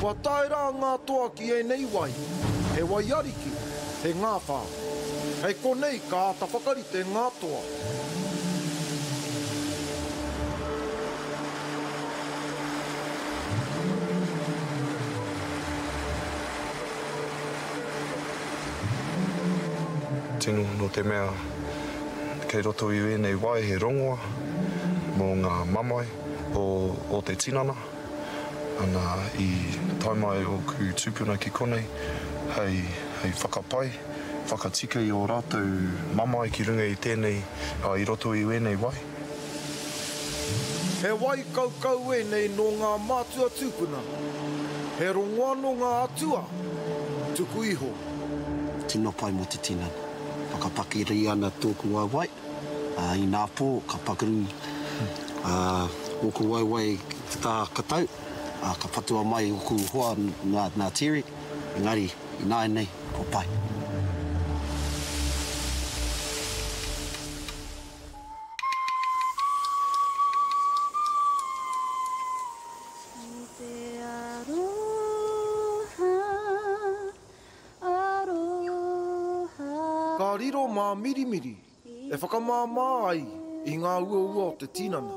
Kua taera ngā toa ki e nei wai, he wai ariki, he ngā whā. Hei konei ka ata whakarite ngā toa. Tino no te mea, kei roto i ēnei wai he rongoa, mō ngā mamai o te tinana. Ana i taimai o ku tūpuna ki konei, hei whakapai, whakatika i o rātou mamai ki runga i tēnei, i roto i ēnei wai. He wai kaukau ēnei no ngā mātua tūpuna, he rongoa no ngā atua, tuku iho. Tino pai mo te tinana. Whakapakiri ana tōku wai, i nā pō, ka pakaru, oku wai tā katau, ka patua mai oku hoa nā tere, engari, i nāi nei, ko pai. Ka riro mā mirimiri, e whakamāmā ai i ngā ua o te tinana.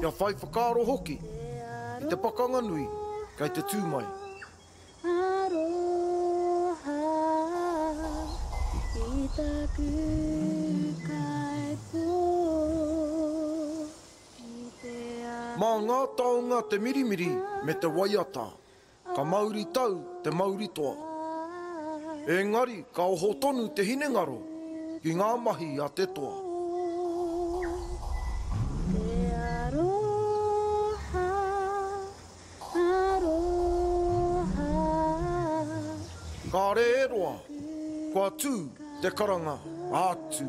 Ia whai whakaro hoki, i te pakanga nui, kei te tūmai. Mā ngā taonga te mirimiri me te waiata, ka Mauri tau te Mauri Toa. Engari, ka oho tonu te hinengaro, ki ngā mahi a te toa. Ka re eroa, kua tū te karanga ātū.